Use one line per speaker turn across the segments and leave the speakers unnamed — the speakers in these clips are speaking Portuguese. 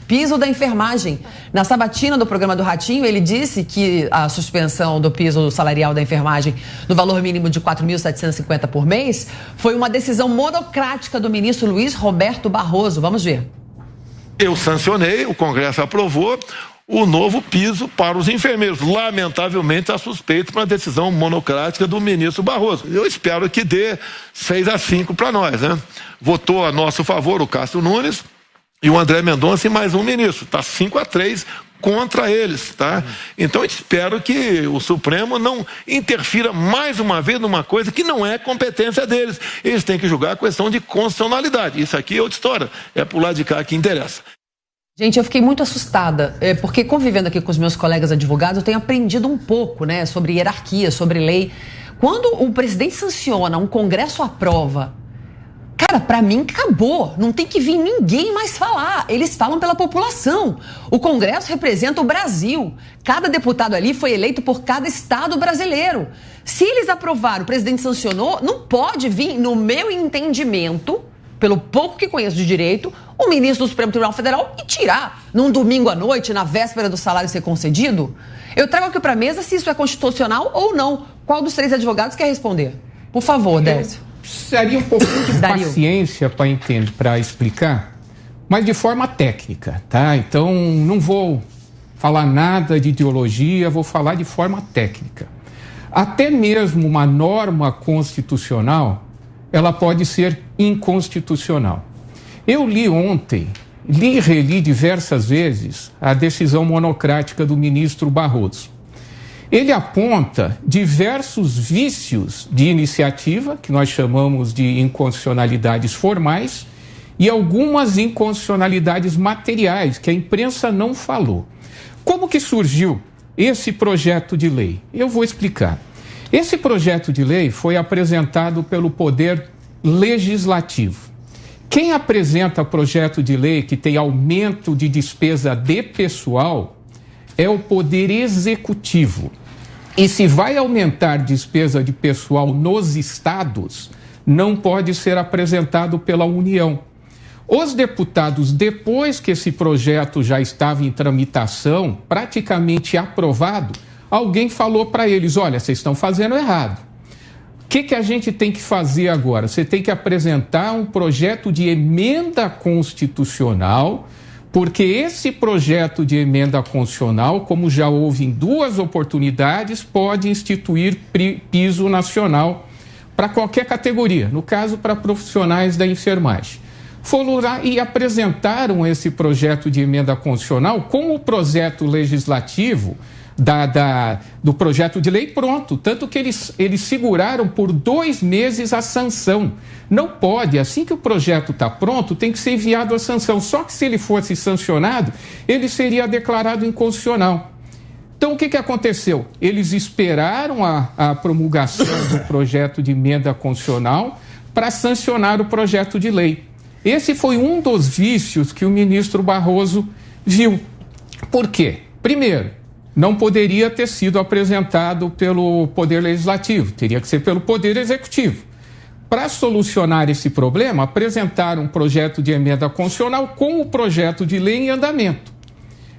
piso da enfermagem. Na sabatina do programa do Ratinho, ele disse que a suspensão do piso salarial da enfermagem no valor mínimo de R$ 4.750 por mês foi uma decisão monocrática do ministro Luiz Roberto Barroso. Vamos ver.
Eu sancionei, o Congresso aprovou o novo piso para os enfermeiros. Lamentavelmente, está suspeito para a decisão monocrática do ministro Barroso. Eu espero que dê 6-5 para nós, né? Votou a nosso favor o Cássio Nunes e o André Mendonça e mais um ministro. Está 5-3 contra eles, tá? Então, eu espero que o Supremo não interfira mais uma vez numa coisa que não é competência deles. Eles têm que julgar a questão de constitucionalidade. Isso aqui é outra história. É pro lado de cá que interessa.
Gente, eu fiquei muito assustada, porque convivendo aqui com os meus colegas advogados, eu tenho aprendido um pouco, né, sobre hierarquia, sobre lei. Quando o presidente sanciona, um Congresso aprova, cara, pra mim acabou, não tem que vir ninguém mais falar, eles falam pela população. O Congresso representa o Brasil, cada deputado ali foi eleito por cada estado brasileiro. Se eles aprovaram, o presidente sancionou, não pode vir, no meu entendimento, pelo pouco que conheço de direito, o ministro do Supremo Tribunal Federal e tirar num domingo à noite, na véspera do salário ser concedido. Eu trago aqui para a mesa se isso é constitucional ou não. Qual dos 3 advogados quer responder? Por favor, Décio.
Precisaria um pouquinho de paciência para entender, para explicar, mas de forma técnica, tá? Então, não vou falar nada de ideologia, vou falar de forma técnica. Até mesmo uma norma constitucional, ela pode ser inconstitucional. Eu li ontem, li e reli diversas vezes a decisão monocrática do ministro Barroso. Ele aponta diversos vícios de iniciativa, que nós chamamos de inconstitucionalidades formais, e algumas inconstitucionalidades materiais, que a imprensa não falou. Como que surgiu esse projeto de lei? Eu vou explicar. Esse projeto de lei foi apresentado pelo Poder Legislativo. Quem apresenta projeto de lei que tem aumento de despesa de pessoal é o Poder Executivo. E se vai aumentar despesa de pessoal nos estados, não pode ser apresentado pela União. Os deputados, depois que esse projeto já estava em tramitação, praticamente aprovado, alguém falou para eles, olha, vocês estão fazendo errado. O que a gente tem que fazer agora? Você tem que apresentar um projeto de emenda constitucional, porque esse projeto de emenda constitucional, como já houve em 2 oportunidades, pode instituir piso nacional para qualquer categoria, no caso para profissionais da enfermagem. Foram lá e apresentaram esse projeto de emenda constitucional com o projeto legislativo do projeto de lei pronto, tanto que eles seguraram por 2 meses a sanção. Não pode, assim que o projeto está pronto, tem que ser enviado a sanção. Só que se ele fosse sancionado, ele seria declarado inconstitucional. Então, o que aconteceu? Eles esperaram a promulgação do projeto de emenda constitucional para sancionar o projeto de lei. Esse foi um dos vícios que o ministro Barroso viu. Por quê? Primeiro, não poderia ter sido apresentado pelo Poder Legislativo, teria que ser pelo Poder Executivo. Para solucionar esse problema, apresentaram um projeto de emenda constitucional com o projeto de lei em andamento,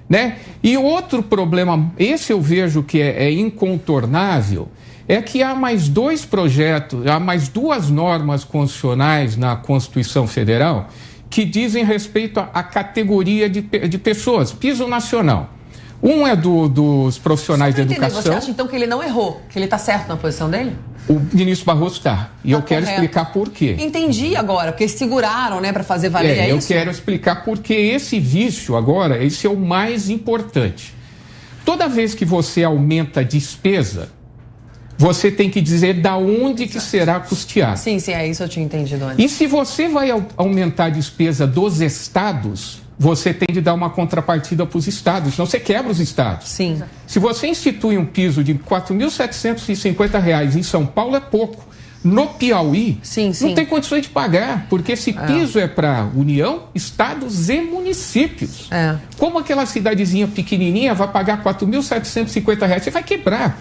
né? E outro problema, esse eu vejo que é incontornável, é que há mais 2 projetos, há mais 2 normas constitucionais na Constituição Federal que dizem respeito à categoria de pessoas, piso nacional. Um é dos profissionais da educação.
Você acha então que ele não errou, que ele está certo na posição dele?
O ministro Barroso está. E eu quero explicar por quê.
Entendi agora, porque eles seguraram, né, para fazer valer
isso. Eu quero explicar por que esse vício agora, esse é o mais importante. Toda vez que você aumenta a despesa, você tem que dizer da onde que será custeado.
Sim, é isso eu tinha entendido antes.
E se você vai aumentar a despesa dos estados, você tem de dar uma contrapartida para os estados, senão você quebra os estados.
Sim.
Se você institui um piso de R$ 4.750 em São Paulo, é pouco. No Piauí, não tem condições de pagar, porque esse piso é para União, estados e municípios. Como aquela cidadezinha pequenininha vai pagar R$ 4.750? Você vai quebrar.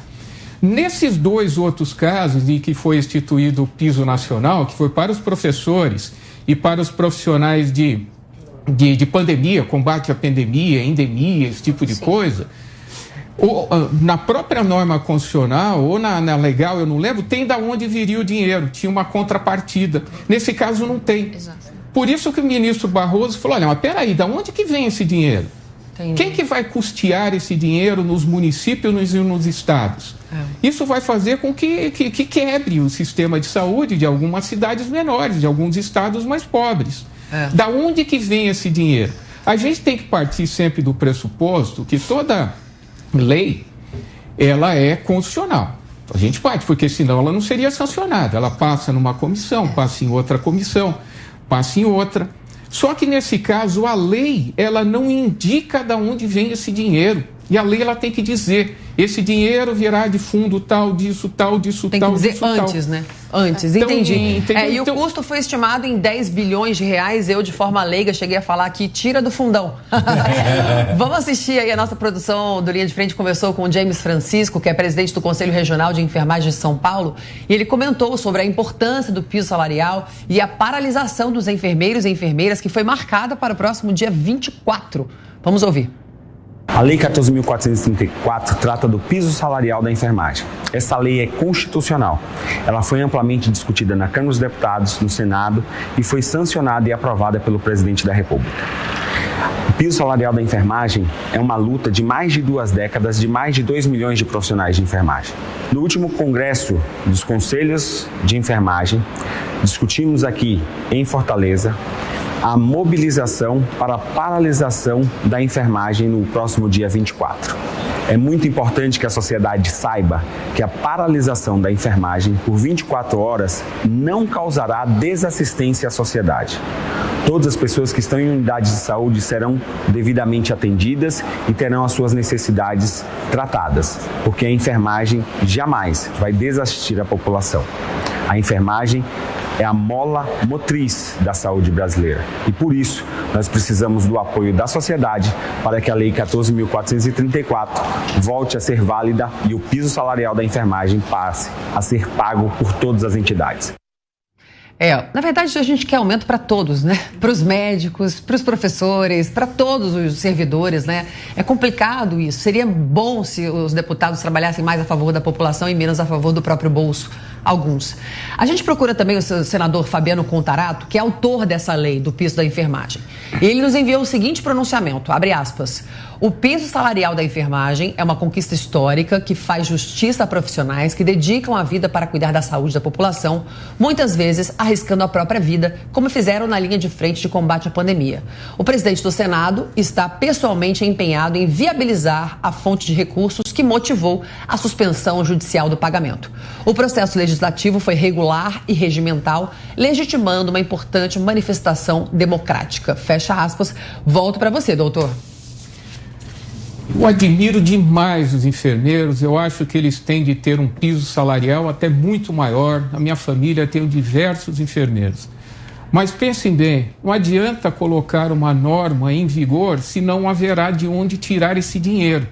Nesses 2 outros casos em que foi instituído o piso nacional, que foi para os professores e para os profissionais de de pandemia, combate à pandemia, endemia, esse tipo de coisa, na própria norma constitucional ou na legal, eu não lembro, tem da onde viria o dinheiro, tinha uma contrapartida. Nesse caso não tem. Exato. Por isso que o ministro Barroso falou, olha, mas peraí, da onde que vem esse dinheiro? Entendi. Quem que vai custear esse dinheiro nos municípios e nos estados? Isso vai fazer com que quebre o sistema de saúde de algumas cidades menores, de alguns estados mais pobres. Da onde que vem esse dinheiro? A gente tem que partir sempre do pressuposto que toda lei, ela é constitucional. A gente parte, porque senão ela não seria sancionada. Ela passa numa comissão, passa em outra comissão, passa em outra. Só que nesse caso a lei, ela não indica de onde vem esse dinheiro. E a lei, ela tem que dizer, esse dinheiro virá de fundo tal, disso, tal, disso,
tem
tal,
que dizer
disso,
antes,
tal.
Né? Antes,
então,
entendi. E o custo foi estimado em 10 bilhões de reais. Eu, de forma leiga, cheguei a falar que tira do fundão. Vamos assistir aí a nossa produção do Linha de Frente. Conversou com o James Francisco, que é presidente do Conselho Regional de Enfermagem de São Paulo. E ele comentou sobre a importância do piso salarial e a paralisação dos enfermeiros e enfermeiras, que foi marcada para o próximo dia 24. Vamos ouvir.
A Lei 14.434 trata do piso salarial da enfermagem. Essa lei é constitucional. Ela foi amplamente discutida na Câmara dos Deputados, no Senado e foi sancionada e aprovada pelo Presidente da República. O piso salarial da enfermagem é uma luta de mais de 2 décadas de mais de 2 milhões de profissionais de enfermagem. No último congresso dos Conselhos de Enfermagem, discutimos aqui em Fortaleza a mobilização para a paralisação da enfermagem no próximo dia 24. É muito importante que a sociedade saiba que a paralisação da enfermagem por 24 horas não causará desassistência à sociedade. Todas as pessoas que estão em unidades de saúde serão devidamente atendidas e terão as suas necessidades tratadas, porque a enfermagem jamais vai desassistir a população. A enfermagem é a mola motriz da saúde brasileira e, por isso, nós precisamos do apoio da sociedade para que a Lei 14.434 volte a ser válida e o piso salarial da enfermagem passe a ser pago por todas as entidades.
Na verdade, a gente quer aumento para todos, né? Para os médicos, para os professores, para todos os servidores, né? É complicado isso. Seria bom se os deputados trabalhassem mais a favor da população e menos a favor do próprio bolso. Alguns. A gente procura também o senador Fabiano Contarato, que é autor dessa lei do piso da enfermagem. Ele nos enviou o seguinte pronunciamento, abre aspas, o piso salarial da enfermagem é uma conquista histórica que faz justiça a profissionais que dedicam a vida para cuidar da saúde da população, muitas vezes arriscando a própria vida, como fizeram na linha de frente de combate à pandemia. O presidente do Senado está pessoalmente empenhado em viabilizar a fonte de recursos que motivou a suspensão judicial do pagamento. O processo legislativo foi regular e regimental, legitimando uma importante manifestação democrática. Fecha aspas. Volto para você, doutor.
Eu admiro demais os enfermeiros, eu acho que eles têm de ter um piso salarial até muito maior. Na minha família tenho diversos enfermeiros. Mas pensem bem, não adianta colocar uma norma em vigor se não haverá de onde tirar esse dinheiro.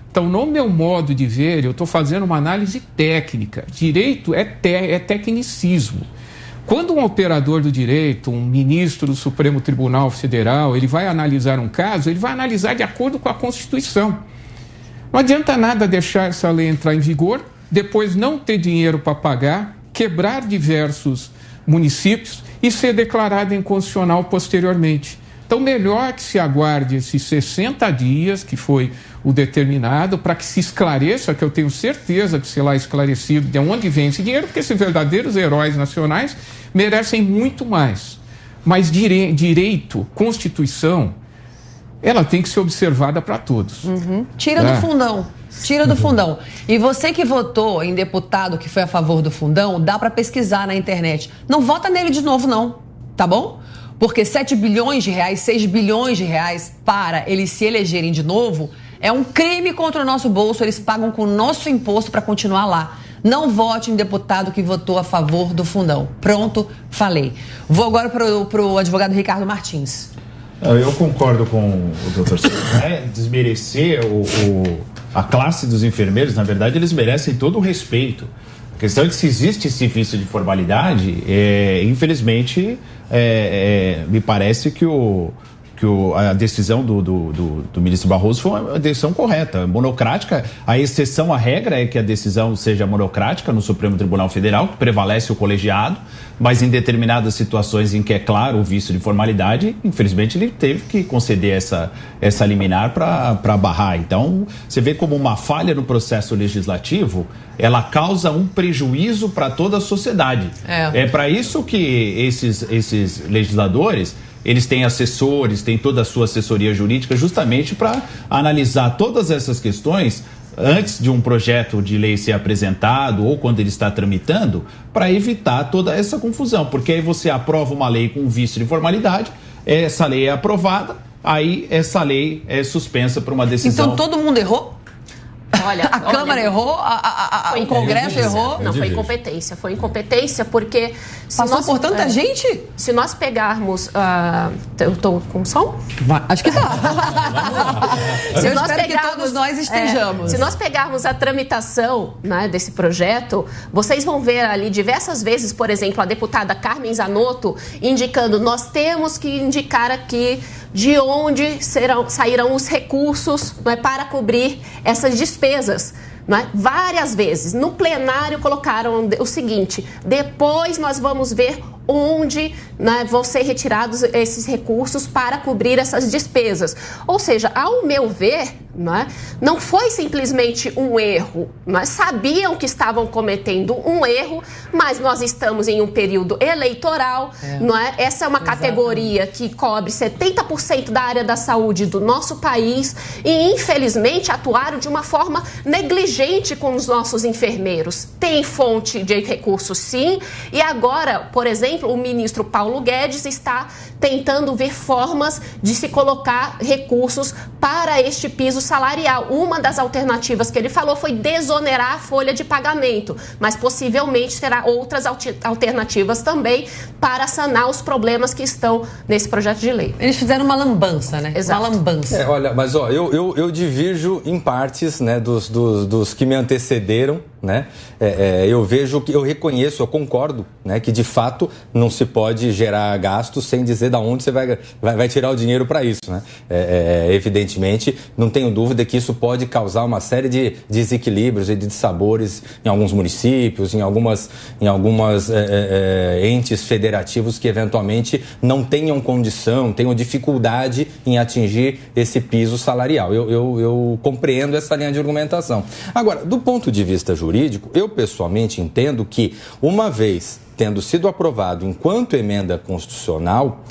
Então, no meu modo de ver, eu estou fazendo uma análise técnica. Direito é tecnicismo. Quando um operador do direito, um ministro do Supremo Tribunal Federal, ele vai analisar um caso, ele vai analisar de acordo com a Constituição. Não adianta nada deixar essa lei entrar em vigor, depois não ter dinheiro para pagar, quebrar diversos municípios e ser declarada inconstitucional posteriormente. Então, melhor que se aguarde esses 60 dias, que foi o determinado, para que se esclareça, que eu tenho certeza que será esclarecido de onde vem esse dinheiro, porque esses verdadeiros heróis nacionais merecem muito mais. Mas direito, Constituição, ela tem que ser observada para todos.
Tira do fundão. Tira do fundão. E você que votou em deputado que foi a favor do fundão, dá para pesquisar na internet. Não vota nele de novo, não. Tá bom? Porque 7 bilhões de reais, 6 bilhões de reais para eles se elegerem de novo é um crime contra o nosso bolso. Eles pagam com o nosso imposto para continuar lá. Não vote em deputado que votou a favor do fundão. Pronto, falei. Vou agora para o advogado Ricardo Martins.
Eu concordo com o doutor Silvio, né? Desmerecer a classe dos enfermeiros, na verdade, eles merecem todo o respeito. A questão é que se existe esse vício de formalidade, infelizmente, me parece que o a decisão do ministro Barroso foi uma decisão correta, monocrática. A exceção à regra é que a decisão seja monocrática no Supremo Tribunal Federal, que prevalece o colegiado, mas em determinadas situações em que é claro o vício de formalidade, infelizmente ele teve que conceder essa liminar para barrar. Então, você vê como uma falha no processo legislativo, ela causa um prejuízo para toda a sociedade. É para isso que esses legisladores, eles têm assessores, têm toda a sua assessoria jurídica, justamente para analisar todas essas questões antes de um projeto de lei ser apresentado ou quando ele está tramitando, para evitar toda essa confusão. Porque aí você aprova uma lei com vício de formalidade, essa lei é aprovada, aí essa lei é suspensa por uma decisão.
Então todo mundo errou? A Câmara errou, o Congresso errou.
Não, foi incompetência. Foi incompetência porque...
Passou por tanta gente?
Se nós pegarmos... eu estou com som?
Acho que tá. Eu espero que todos nós estejamos.
Se nós pegarmos a tramitação, né, desse projeto, vocês vão ver ali diversas vezes, por exemplo, a deputada Carmen Zanotto indicando: nós temos que indicar aqui de onde sairão os recursos, né, para cobrir essas despesas. Né? Várias vezes. No plenário colocaram o seguinte: depois nós vamos ver onde, né, vão ser retirados esses recursos para cobrir essas despesas. Ou seja, ao meu ver, né, não foi simplesmente um erro. Nós sabiam que estavam cometendo um erro, mas nós estamos em um período eleitoral. Não é? Essa é uma categoria que cobre 70% da área da saúde do nosso país e, infelizmente, atuaram de uma forma negligente com os nossos enfermeiros. Tem fonte de recursos, sim, e agora, por exemplo, o ministro Paulo Guedes está tentando ver formas de se colocar recursos para este piso salarial. Uma das alternativas que ele falou foi desonerar a folha de pagamento, mas possivelmente terá outras alternativas também para sanar os problemas que estão nesse projeto de lei.
Eles fizeram uma lambança, né?
Exato.
Uma lambança.
Olha, mas eu divirjo em partes, né, dos que me antecederam, né? Eu reconheço, eu concordo, né, que de fato não se pode gerar gastos sem dizer de onde você vai tirar o dinheiro para isso, né? Evidentemente, não tenho dúvida que isso pode causar uma série de desequilíbrios e de dissabores em alguns municípios, em algumas entes federativos que eventualmente não tenham condição, tenham dificuldade em atingir esse piso salarial. Eu compreendo essa linha de argumentação. Agora, do ponto de vista jurídico, eu pessoalmente entendo que, uma vez tendo sido aprovado enquanto emenda constitucional,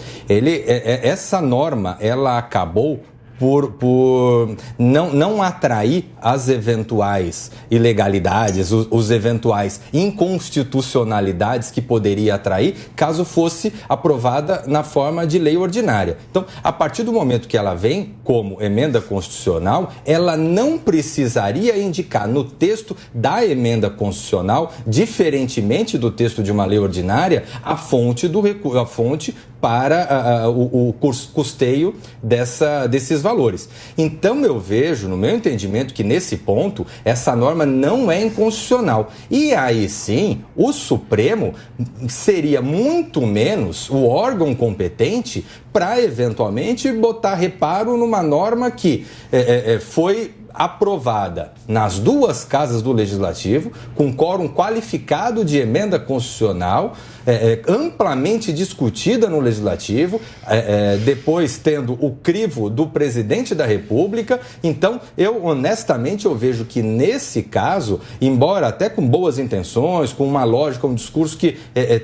essa norma ela acabou por não atrair as eventuais ilegalidades, os eventuais inconstitucionalidades que poderia atrair caso fosse aprovada na forma de lei ordinária. Então, a partir do momento que ela vem como emenda constitucional, ela não precisaria indicar no texto da emenda constitucional, diferentemente do texto de uma lei ordinária, a fonte para o custeio desses valores. Então, eu vejo, no meu entendimento, que nesse ponto, essa norma não é inconstitucional. E aí sim, o Supremo seria muito menos o órgão competente para, eventualmente, botar reparo numa norma que foi aprovada nas duas casas do Legislativo, com quórum qualificado de emenda constitucional, amplamente discutida no Legislativo, depois tendo o crivo do presidente da República. Então, honestamente, eu vejo que nesse caso, embora até com boas intenções, com uma lógica, um discurso que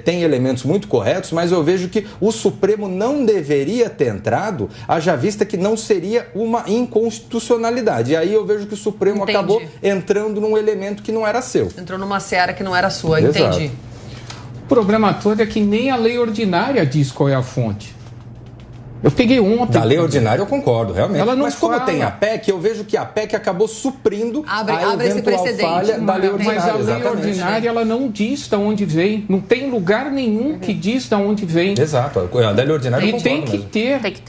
tem elementos muito corretos, mas eu vejo que o Supremo não deveria ter entrado, haja vista que não seria uma inconstitucionalidade. E aí eu vejo que o Supremo acabou entrando num elemento que não era seu.
Entrou numa seara que não era sua,
Exato.
Entendi.
O problema todo é que nem a lei ordinária diz qual é a fonte. Eu peguei ontem.
Da lei ordinária eu concordo, realmente.
Ela não
Mas como
fala.
tem a PEC, eu vejo que a PEC acabou suprindo
Abre
a
esse
eventual
precedente.
falha da lei ordinária.
Mas a lei
exatamente.
ordinária, ela não diz de onde vem. Não tem lugar nenhum que diz de onde vem.
Exato. A da lei ordinária eu
E
concordo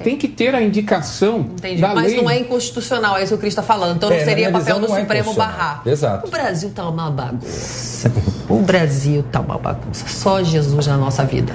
tem que ter a indicação
Entendi.
da
Mas
lei.
não é inconstitucional, é isso que o Cris está falando. Então não seria papel do Supremo barrar.
Exato.
O Brasil tá uma bagunça. O Brasil tá uma bagunça. Só Jesus na nossa vida.